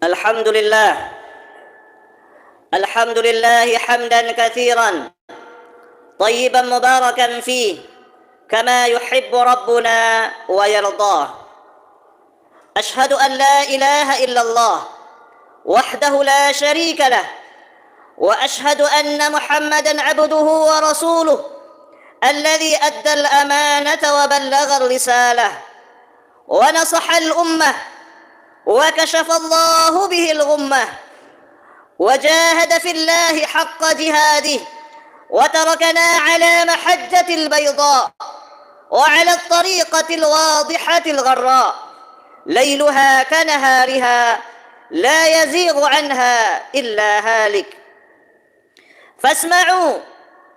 الحمد لله الحمد لله حمدا كثيرا طيبا مباركا فيه كما يحب ربنا ويرضاه. أشهد أن لا إله إلا الله وحده لا شريك له، وأشهد أن محمدا عبده ورسوله الذي أدى الأمانة وبلغ الرسالة ونصح الأمة وكشف الله به الغمة، وجاهد في الله حق جهاده وتركنا على محجة البيضاء وعلى الطريقة الواضحة الغراء ليلها كنهارها لا يزيغ عنها إلا هالك. فاسمعوا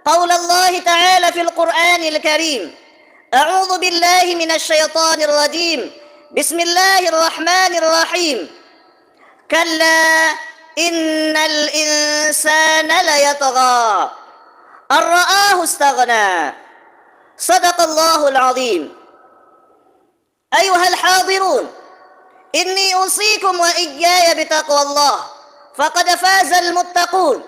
قول الله تعالى في القرآن الكريم: أعوذ بالله من الشيطان الرجيم، بسم الله الرحمن الرحيم. كلا إن الإنسان ليطغى أن رآه استغنى. صدق الله العظيم. أيها الحاضرون، إني أوصيكم وإياي بتقوى الله، فقد فاز المتقون.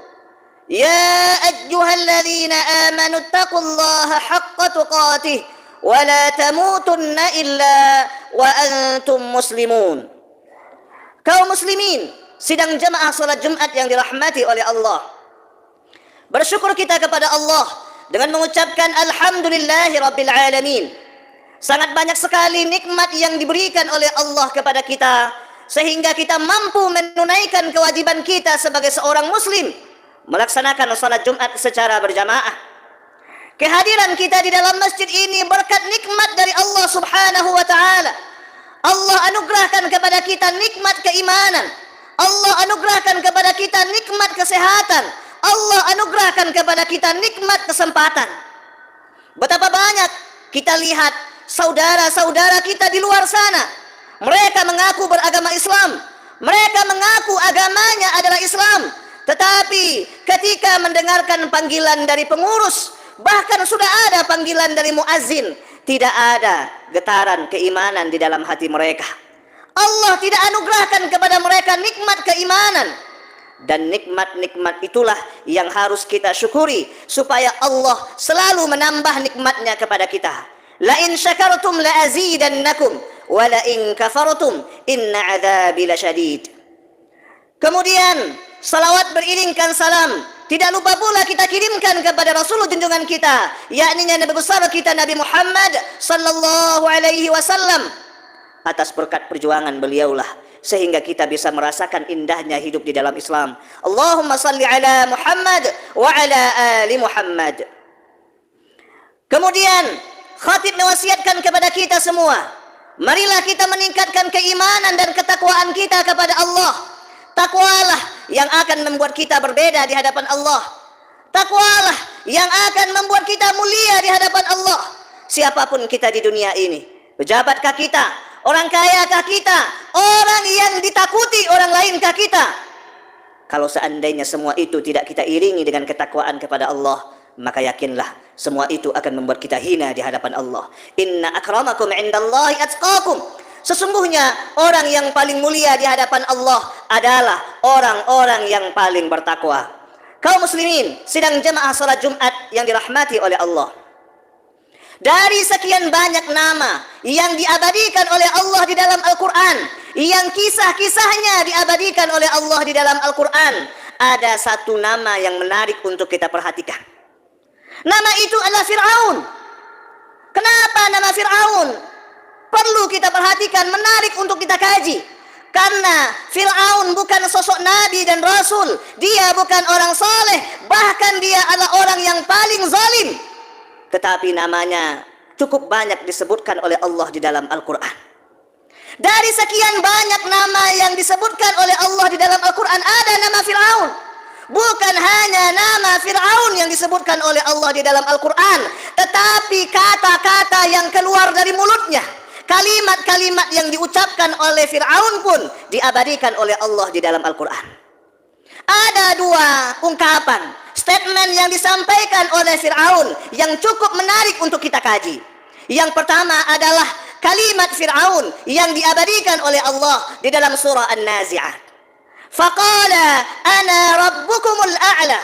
يا أيها الذين آمنوا اتقوا الله حق تقاته ولا تموتن إلا وأنتم مسlimun. Kaum muslimin, sidang jemaah salat Jumat yang dirahmati oleh Allah, bersyukur kita kepada Allah dengan mengucapkan alhamdulillahi rabbil alamin. Sangat banyak sekali nikmat yang diberikan oleh Allah kepada kita, sehingga kita mampu menunaikan kewajiban kita sebagai seorang muslim, melaksanakan salat Jumat secara berjamaah. Kehadiran kita di dalam masjid ini berkat nikmat dari Allah subhanahu wa ta'ala. Allah anugerahkan kepada kita nikmat keimanan, Allah anugerahkan kepada kita nikmat kesehatan, Allah anugerahkan kepada kita nikmat kesempatan. Betapa banyak kita lihat saudara-saudara kita di luar sana, mereka mengaku beragama Islam, mereka mengaku agamanya adalah Islam, tetapi ketika mendengarkan panggilan dari pengurus, bahkan sudah ada panggilan dari muazzin, tidak ada getaran keimanan di dalam hati mereka. Allah tidak anugerahkan kepada mereka nikmat keimanan. Dan nikmat-nikmat itulah yang harus kita syukuri, supaya Allah selalu menambah nikmatnya kepada kita. La in syakartum la azidannakum wa la in kafartum inna adzabi lasyadid. Kemudian salawat beriringkan salam tidak lupa pula kita kirimkan kepada Rasul junjungan kita, yakni Nabi besar kita Nabi Muhammad sallallahu alaihi wasallam. Atas berkat perjuangan beliaulah sehingga kita bisa merasakan indahnya hidup di dalam Islam. Allahumma salli ala Muhammad wa ala ali Muhammad. Kemudian khatib mewasiatkan kepada kita semua, marilah kita meningkatkan keimanan dan ketakwaan kita kepada Allah. Takwalah yang akan membuat kita berbeda di hadapan Allah. Takwalah yang akan membuat kita mulia di hadapan Allah. Siapapun kita di dunia ini, pejabatkah kita, orang kayakah kita, orang yang ditakuti orang lainkah kita? Kalau seandainya semua itu tidak kita iringi dengan ketakwaan kepada Allah, maka yakinlah semua itu akan membuat kita hina di hadapan Allah. Inna akramakum indallahi atqakum. Sesungguhnya orang yang paling mulia di hadapan Allah adalah orang-orang yang paling bertakwa. Kaum muslimin, sidang jemaah salat Jumat yang dirahmati oleh Allah, dari sekian banyak nama yang diabadikan oleh Allah di dalam Al-Quran, yang kisah-kisahnya diabadikan oleh Allah di dalam Al-Quran, ada satu nama yang menarik untuk kita perhatikan. Nama itu adalah Fir'aun. Kenapa nama Fir'aun perlu kita perhatikan, menarik untuk kita kaji? Karena Fir'aun bukan sosok nabi dan rasul, dia bukan orang saleh, bahkan dia adalah orang yang paling zalim. Tetapi namanya cukup banyak disebutkan oleh Allah di dalam Al-Quran. Dari sekian banyak nama yang disebutkan oleh Allah di dalam Al-Quran, ada nama Fir'aun. Bukan hanya nama Fir'aun yang disebutkan oleh Allah di dalam Al-Quran, tetapi kata-kata yang keluar dari mulutnya, kalimat-kalimat yang diucapkan oleh Fir'aun pun diabadikan oleh Allah di dalam Al-Quran. Ada dua ungkapan, statement yang disampaikan oleh Fir'aun yang cukup menarik untuk kita kaji. Yang pertama adalah kalimat Fir'aun yang diabadikan oleh Allah di dalam surah An-Nazi'at. Faqala ana rabbukumul a'la.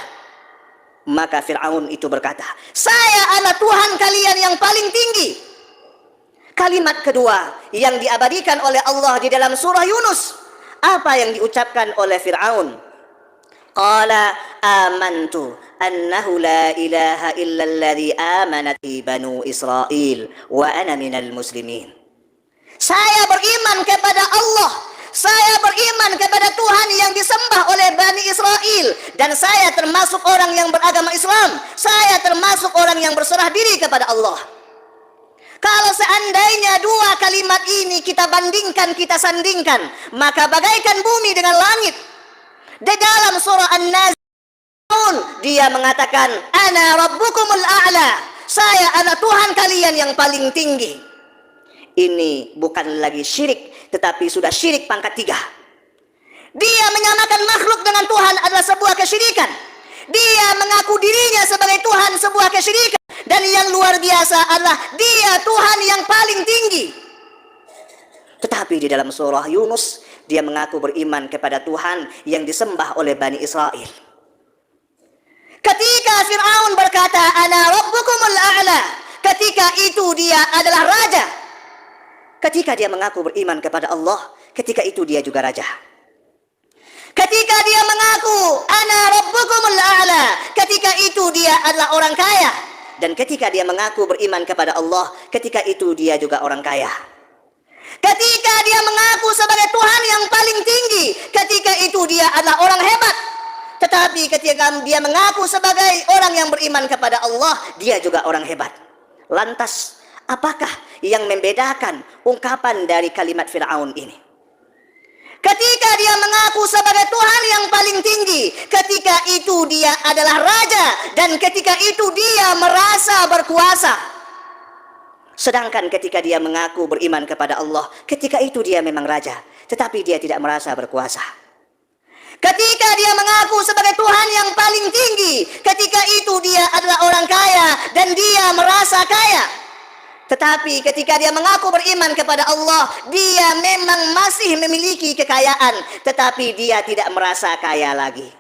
Maka Fir'aun itu berkata, saya adalah Tuhan kalian yang paling tinggi. Kalimat kedua yang diabadikan oleh Allah di dalam surah Yunus, apa yang diucapkan oleh Fir'aun? Qala amantu annahu la ilaha illa alladhi amanat banu Israel wa ana minal muslimin. Saya beriman kepada Allah, saya beriman kepada Tuhan yang disembah oleh Bani Israel, dan saya termasuk orang yang beragama Islam, saya termasuk orang yang berserah diri kepada Allah. Kalau seandainya dua kalimat ini kita bandingkan, kita sandingkan, maka bagaikan bumi dengan langit. Di dalam surah An-Nas dia mengatakan, ana rabbukumul a'la, saya adalah Tuhan kalian yang paling tinggi. Ini bukan lagi syirik, tetapi sudah syirik pangkat 3. Dia menyamakan makhluk dengan Tuhan adalah sebuah kesyirikan. Dia mengaku dirinya sebagai Tuhan, sebuah kesyirikan. Dan yang luar biasa adalah dia Tuhan yang paling tinggi. Tetapi di dalam surah Yunus, dia mengaku beriman kepada Tuhan yang disembah oleh Bani Israel. Ketika Fir'aun berkata, ana rabbukumul a'la, ketika itu dia adalah raja. Ketika dia mengaku beriman kepada Allah, ketika itu dia juga raja. Ketika dia mengaku ana rabbukumul a'la, ketika itu dia adalah orang kaya. Dan ketika dia mengaku beriman kepada Allah, ketika itu dia juga orang kaya. Ketika dia mengaku sebagai Tuhan yang paling tinggi, ketika itu dia adalah orang hebat. Tetapi ketika dia mengaku sebagai orang yang beriman kepada Allah, dia juga orang hebat. Lantas, apakah yang membedakan ungkapan dari kalimat Fir'aun ini? Ketika dia mengaku sebagai Tuhan yang paling tinggi, ketika itu dia adalah raja, dan ketika itu dia merasa berkuasa. Sedangkan ketika dia mengaku beriman kepada Allah, ketika itu dia memang raja, tetapi dia tidak merasa berkuasa. Ketika dia mengaku sebagai Tuhan yang paling tinggi, ketika itu dia adalah orang kaya dan dia merasa kaya. Tetapi ketika dia mengaku beriman kepada Allah, dia memang masih memiliki kekayaan, tetapi dia tidak merasa kaya lagi.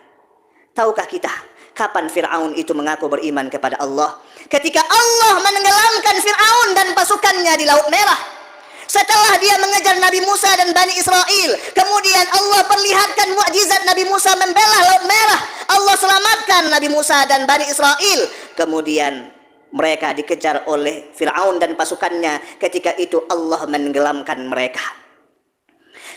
Tahukah kita kapan Fir'aun itu mengaku beriman kepada Allah? Ketika Allah menenggelamkan Fir'aun dan pasukannya di Laut Merah. Setelah dia mengejar Nabi Musa dan Bani Israel, kemudian Allah perlihatkan mukjizat Nabi Musa membelah Laut Merah. Allah selamatkan Nabi Musa dan Bani Israel. Kemudian mereka dikejar oleh Fir'aun dan pasukannya. Ketika itu Allah menenggelamkan mereka.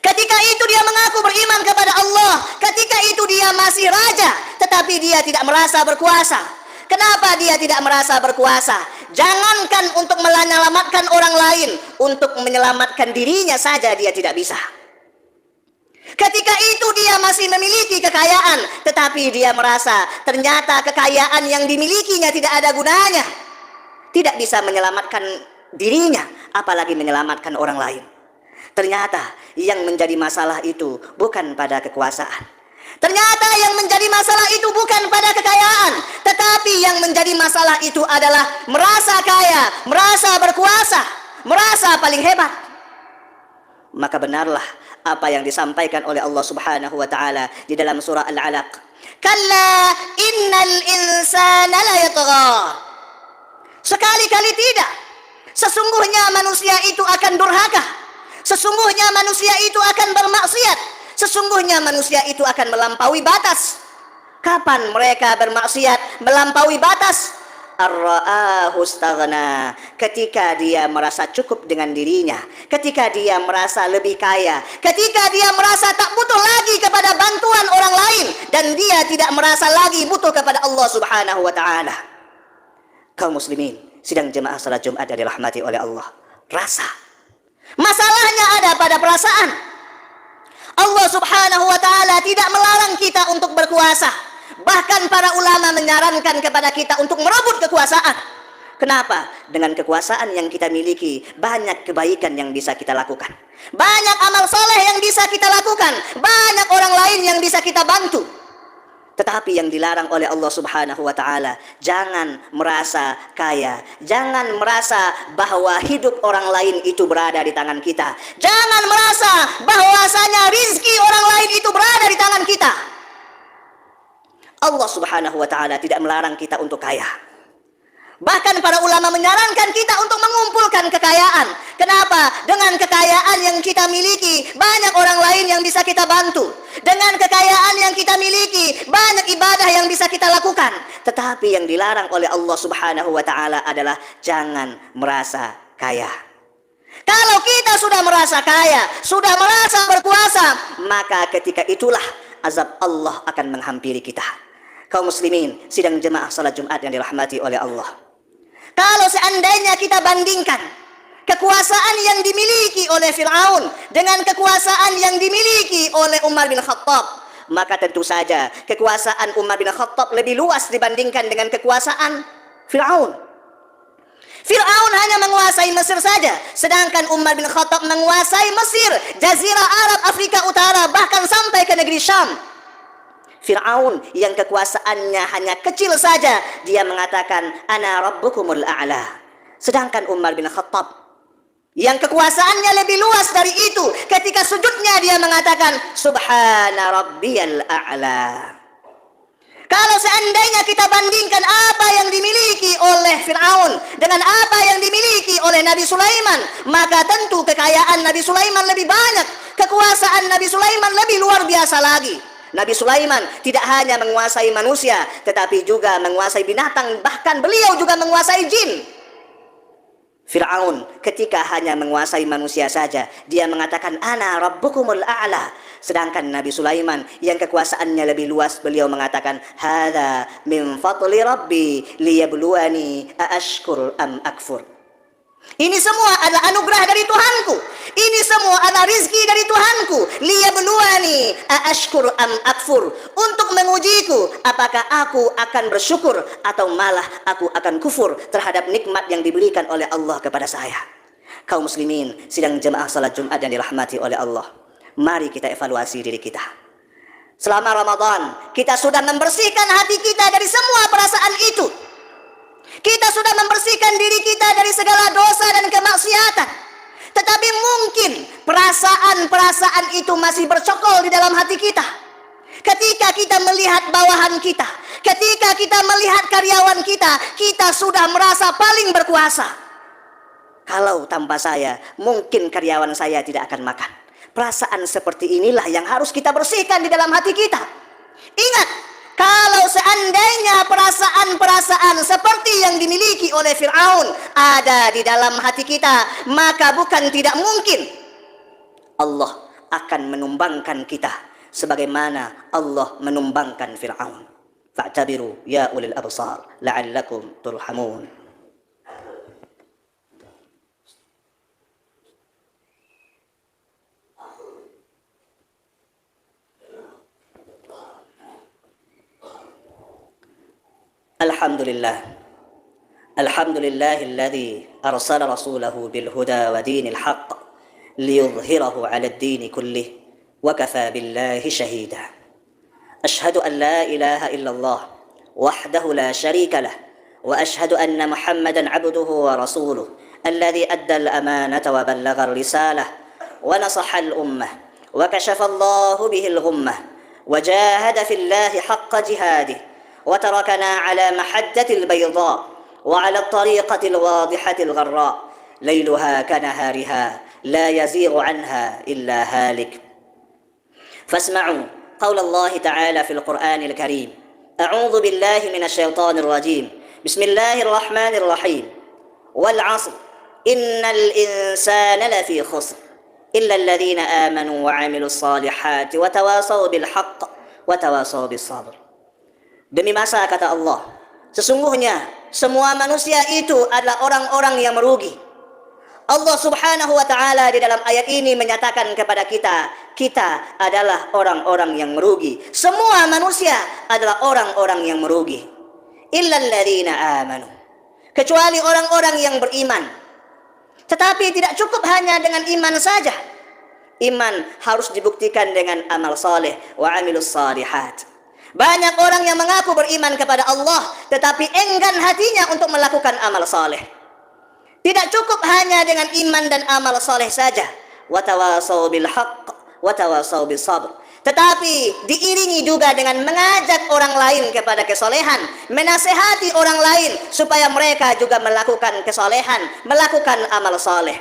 Ketika itu dia mengaku beriman kepada Allah. Ketika itu dia masih raja, tetapi dia tidak merasa berkuasa. Kenapa dia tidak merasa berkuasa? Jangankan untuk menyelamatkan orang lain, untuk menyelamatkan dirinya saja dia tidak bisa. Ketika itu dia masih memiliki kekayaan, tetapi dia merasa ternyata kekayaan yang dimilikinya tidak ada gunanya. Tidak bisa menyelamatkan dirinya, apalagi menyelamatkan orang lain. Ternyata yang menjadi masalah itu bukan pada kekuasaan. Ternyata yang menjadi masalah itu bukan pada kekayaan, tetapi yang menjadi masalah itu adalah merasa kaya, merasa berkuasa, merasa paling hebat. Maka benarlah apa yang disampaikan oleh Allah Subhanahu wa taala di dalam surah Al-Alaq. Kalla innal insana la yatgha. Sekali-kali tidak. Sesungguhnya manusia itu akan durhaka. Sesungguhnya manusia itu akan bermaksiat. Sesungguhnya manusia itu akan melampaui batas. Kapan mereka bermaksiat melampaui batas? Ar-ra'ahu istaghna, ketika dia merasa cukup dengan dirinya, ketika dia merasa lebih kaya, ketika dia merasa tak butuh lagi kepada bantuan orang lain, dan dia tidak merasa lagi butuh kepada Allah Subhanahu wa taala. Kaum muslimin, sidang jemaah salat Jumat yang dirahmati oleh Allah, rasa masalahnya ada pada perasaan. Allah Subhanahu wa taala tidak melarang kita untuk berkuasa. Bahkan para ulama menyarankan kepada kita untuk merebut kekuasaan. Kenapa? Dengan kekuasaan yang kita miliki, banyak kebaikan yang bisa kita lakukan. Banyak amal soleh yang bisa kita lakukan. Banyak orang lain yang bisa kita bantu. Tetapi yang dilarang oleh Allah Subhanahu wa taala, jangan merasa kaya, jangan merasa bahwa hidup orang lain itu berada di tangan kita. Jangan merasa bahwasanya rizki orang lain itu berada di tangan kita. Allah Subhanahu wa taala tidak melarang kita untuk kaya. Bahkan para ulama menyarankan kita untuk mengumpulkan kekayaan. Kenapa? Dengan kekayaan yang kita miliki, banyak orang lain yang bisa kita bantu. Dengan kekayaan yang kita miliki, banyak ibadah yang bisa kita lakukan. Tetapi yang dilarang oleh Allah Subhanahu wa taala adalah jangan merasa kaya. Kalau kita sudah merasa kaya, sudah merasa berkuasa, maka ketika itulah azab Allah akan menghampiri kita. Kaum muslimin, sidang jemaah salat Jumat yang dirahmati oleh Allah. Kalau seandainya kita bandingkan kekuasaan yang dimiliki oleh Fir'aun dengan kekuasaan yang dimiliki oleh Umar bin Khattab, maka tentu saja kekuasaan Umar bin Khattab lebih luas dibandingkan dengan kekuasaan Fir'aun. Fir'aun hanya menguasai Mesir saja, sedangkan Umar bin Khattab menguasai Mesir, Jazirah Arab, Afrika Utara, bahkan sampai ke negeri Syam. Fir'aun yang kekuasaannya hanya kecil saja, dia mengatakan ana rabbukumul a'la. Sedangkan Umar bin Khattab yang kekuasaannya lebih luas dari itu, ketika sujudnya dia mengatakan subhana rabbiyal a'la. Kalau seandainya kita bandingkan apa yang dimiliki oleh Fir'aun dengan apa yang dimiliki oleh Nabi Sulaiman, maka tentu kekayaan Nabi Sulaiman lebih banyak, kekuasaan Nabi Sulaiman lebih luar biasa lagi. Nabi Sulaiman tidak hanya menguasai manusia, tetapi juga menguasai binatang, bahkan beliau juga menguasai jin. Fir'aun ketika hanya menguasai manusia saja, dia mengatakan ana rabbukumul a'la. Sedangkan Nabi Sulaiman yang kekuasaannya lebih luas, beliau mengatakan hadza min fadli rabbi liyabluwani aashkur am akfur. Ini semua adalah anugerah dari Tuhanku. Ini semua adalah rizki dari Tuhanku. Liyabluwani aashkur am akfur. Untuk mengujiku, apakah aku akan bersyukur atau malah aku akan kufur terhadap nikmat yang diberikan oleh Allah kepada saya. Kaum muslimin, sidang jemaah salat Jumat yang dirahmati oleh Allah, mari kita evaluasi diri kita. Selama Ramadan, kita sudah membersihkan hati kita dari semua perasaan itu. Kita sudah membersihkan diri kita dari segala dosa dan kemaksiatan. Tetapi mungkin perasaan-perasaan itu masih bercokol di dalam hati kita. Ketika kita melihat bawahan kita, ketika kita melihat karyawan kita, kita sudah merasa paling berkuasa. Kalau tanpa saya, mungkin karyawan saya tidak akan makan. Perasaan seperti inilah yang harus kita bersihkan di dalam hati kita. Ingat, kalau seandainya perasaan-perasaan seperti yang dimiliki oleh Fir'aun ada di dalam hati kita, maka bukan tidak mungkin Allah akan menumbangkan kita sebagaimana Allah menumbangkan Fir'aun. Fa'tabiru ya ulil absar la'allakum turhamun. الحمد لله الذي أرسل رسوله بالهدى ودين الحق ليظهره على الدين كله وكفى بالله شهيدا. أشهد أن لا إله إلا الله وحده لا شريك له، وأشهد أن محمدا عبده ورسوله الذي أدى الأمانة وبلغ الرسالة ونصح الأمة وكشف الله به الغمة وجاهد في الله حق جهاده وتركنا على محجة البيضاء وعلى الطريقة الواضحة الغراء ليلها كنهارها لا يزيغ عنها إلا هالك. فاسمعوا قول الله تعالى في القرآن الكريم: أعوذ بالله من الشيطان الرجيم، بسم الله الرحمن الرحيم، والعصر إن الإنسان لفي خسر إلا الذين آمنوا وعملوا الصالحات وتواصوا بالحق وتواصوا بالصبر. Demi masa, kata Allah, sesungguhnya semua manusia itu adalah orang-orang yang merugi. Allah Subhanahu wa ta'ala di dalam ayat ini menyatakan kepada kita, kita adalah orang-orang yang merugi. Semua manusia adalah orang-orang yang merugi. Illal ladzina amanu, kecuali orang-orang yang beriman. Tetapi tidak cukup hanya dengan iman saja. Iman harus dibuktikan dengan amal saleh, wa amilus salihat. Banyak orang yang mengaku beriman kepada Allah, tetapi enggan hatinya untuk melakukan amal saleh. Tidak cukup hanya dengan iman dan amal saleh saja. Watawasau bil haqq, watawasau bis sabr. tetapi diiringi juga dengan mengajak orang lain kepada kesolehan, menasehati orang lain supaya mereka juga melakukan kesolehan, melakukan amal soleh.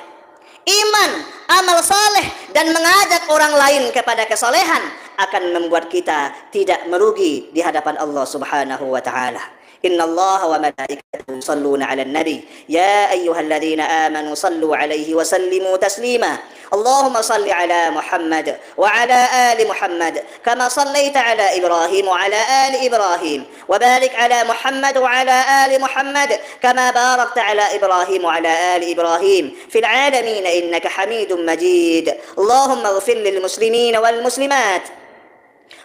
Iman, amal soleh, dan mengajak orang lain kepada kesolehan akan membuat kita tidak merugi di hadapan Allah Subhanahu wa Ta'ala. Inna Allah wa malaikatahu yusalluna 'alan nabi ya ayyuhalladzina amanu sallu 'alaihi wa sallimu taslima. Allahumma salli 'ala Muhammad wa 'ala ali Muhammad kama sallaita 'ala Ibrahim wa 'ala ali Ibrahim wa barik 'ala Muhammad wa 'ala ali Muhammad kama barakta 'ala Ibrahim wa 'ala ali Ibrahim fil 'alamin innaka Hamidum Majid. Allahumma ighfir lil muslimina wal muslimat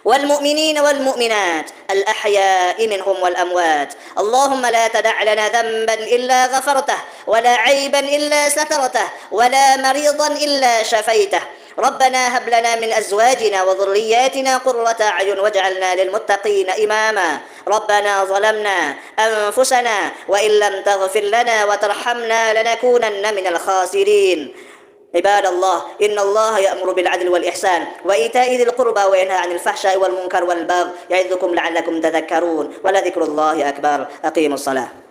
والمؤمنين والمؤمنات الأحياء منهم والأموات. اللهم لا تدع لنا ذنبا إلا غفرته ولا عيبا إلا سترته ولا مريضا إلا شفيته. ربنا هب لنا من أزواجنا وذرياتنا قرة أعين واجعلنا للمتقين إماما. ربنا ظلمنا أنفسنا وإن لم تغفر لنا وترحمنا لنكونن من الخاسرين. عباد الله إن الله يأمر بالعدل والإحسان وإيتاء ذي القربى وينهى عن الفحشاء والمنكر والبغي يعظكم لعلكم تذكرون ولذكر الله أكبر. أقيموا الصلاة.